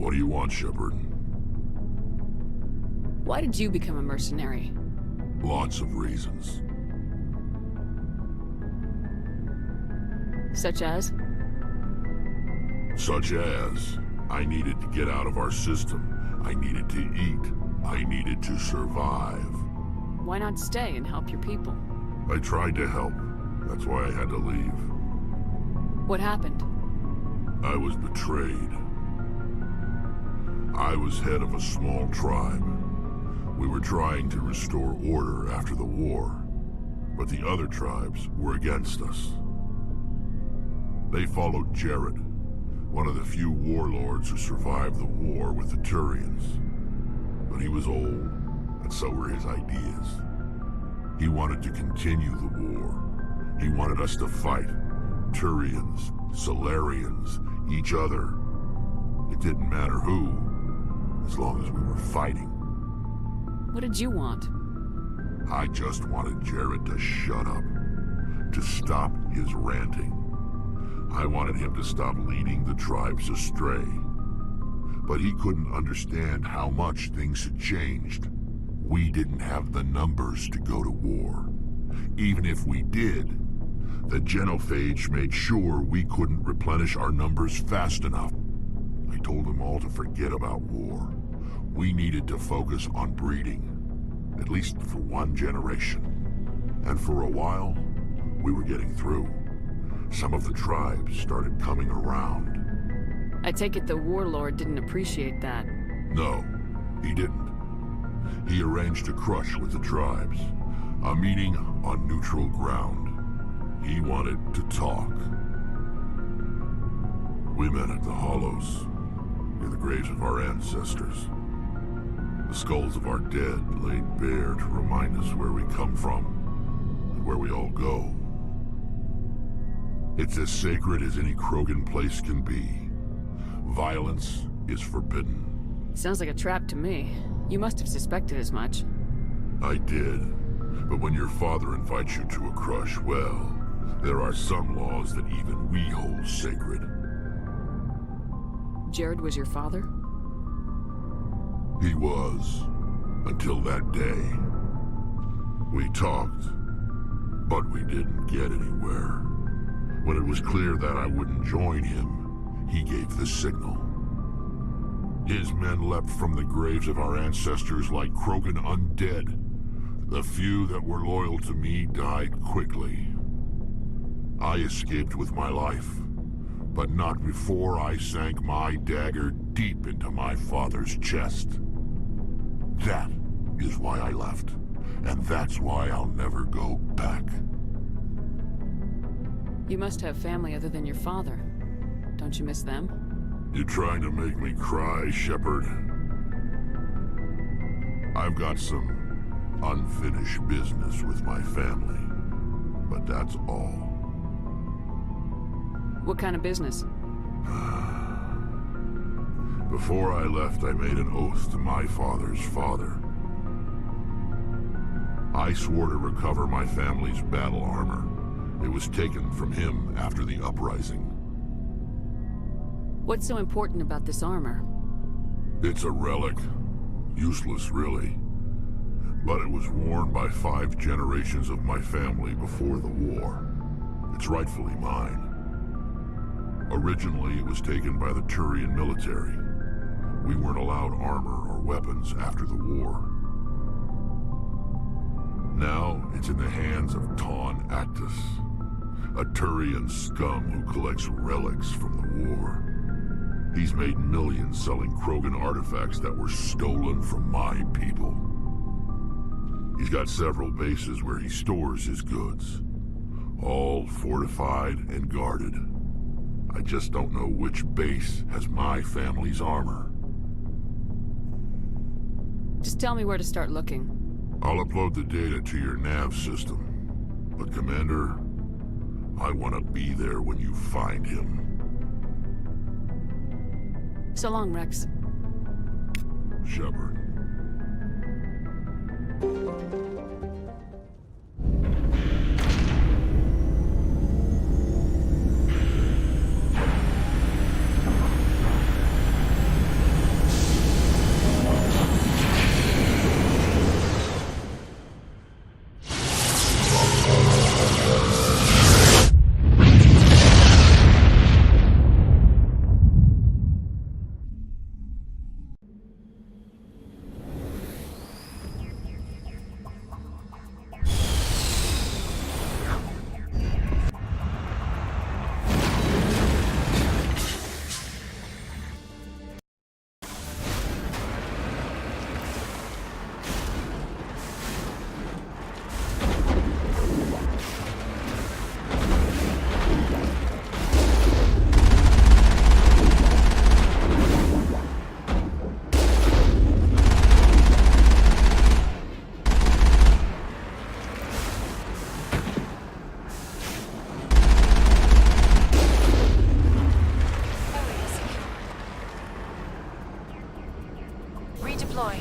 What do you want, Shepard? Why did you become a mercenary? Lots of reasons. Such as? Such as, I needed to get out of our system. I needed to eat. I needed to survive. Why not stay and help your people? I tried to help. That's why I had to leave. What happened? I was betrayed. I was head of a small tribe. We were trying to restore order after the war, but the other tribes were against us. They followed Jared, one of the few warlords who survived the war with the Turians. But he was old, and so were his ideas. He wanted to continue the war. He wanted us to fight. Turians, Solarians, each other. It didn't matter who, as long as we were fighting. What did you want? I just wanted Jared to shut up, to stop his ranting. I wanted him to stop leading the tribes astray. But he couldn't understand how much things had changed. We didn't have the numbers to go to war. Even if we did, the genophage made sure we couldn't replenish our numbers fast enough. I told them all to forget about war. We needed to focus on breeding, at least for one generation. And for a while, we were getting through. Some of the tribes started coming around. I take it the warlord didn't appreciate that. No, he didn't. He arranged a crush with the tribes, a meeting on neutral ground. He wanted to talk. We met at the Hollows, near the graves of our ancestors. The skulls of our dead laid bare to remind us where we come from and where we all go. It's as sacred as any Krogan place can be. Violence is forbidden. Sounds like a trap to me. You must have suspected as much. I did. But when your father invites you to a crush, well, there are some laws that even we hold sacred. Jared was your father? He was, until that day. We talked, but we didn't get anywhere. When it was clear that I wouldn't join him, he gave the signal. His men leapt from the graves of our ancestors like Krogan undead. The few that were loyal to me died quickly. I escaped with my life, but not before I sank my dagger deep into my father's chest. That is why I left, and that's why I'll never go back. You must have family other than your father. Don't you miss them? You trying to make me cry, Shepard? I've got some unfinished business with my family, but that's all. What kind of business? Before I left, I made an oath to my father's father. I swore to recover my family's battle armor. It was taken from him after the uprising. What's so important about this armor? It's a relic. Useless, really. But it was worn by 5 generations of my family before the war. It's rightfully mine. Originally, it was taken by the Turian military. We weren't allowed armor or weapons after the war. Now, it's in the hands of Ton Actus, a Turian scum who collects relics from the war. He's made millions selling Krogan artifacts that were stolen from my people. He's got several bases where he stores his goods, all fortified and guarded. I just don't know which base has my family's armor. Just tell me where to start looking. I'll upload the data to your nav system. But Commander, I want to be there when you find him. So long, Wrex. Shepard. deploy.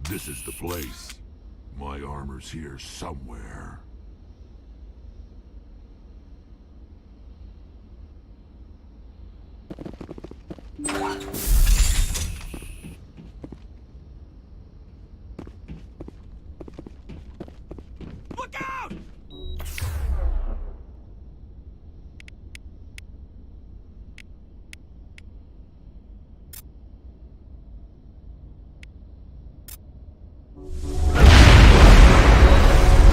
This is the place. My armor's here somewhere. Look out! Go,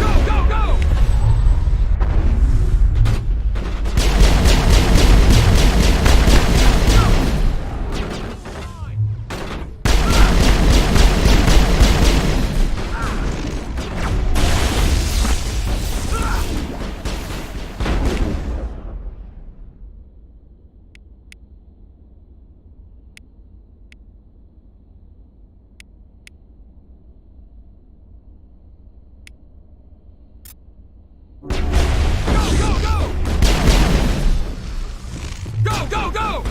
go, go! Go, go, go!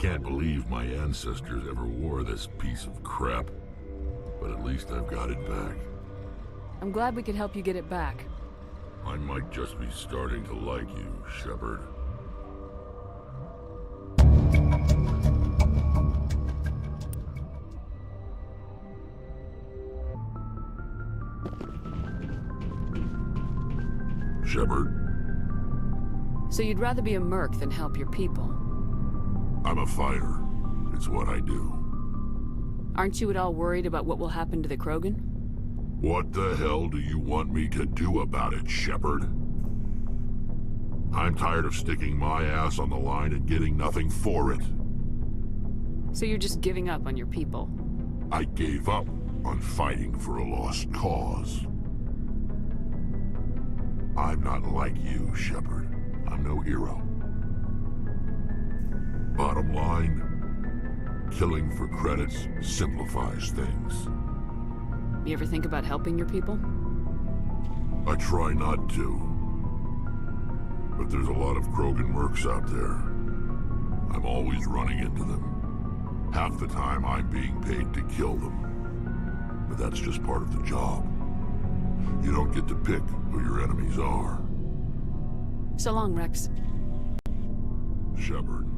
can't believe my ancestors ever wore this piece of crap. But at least I've got it back. I'm glad we could help you get it back. I might just be starting to like you, Shepard. Shepard, So you'd rather be a merc than help your people? I'm a fighter. It's what I do. Aren't you at all worried about what will happen to the Krogan? What the hell do you want me to do about it, Shepard? I'm tired of sticking my ass on the line and getting nothing for it. So you're just giving up on your people? I gave up on fighting for a lost cause. I'm not like you, Shepard. I'm no hero. Bottom line, killing for credits simplifies things. You ever think about helping your people? I try not to. But there's a lot of Krogan mercs out there. I'm always running into them. Half the time I'm being paid to kill them. But that's just part of the job. You don't get to pick who your enemies are. So long, Wrex. Shepard.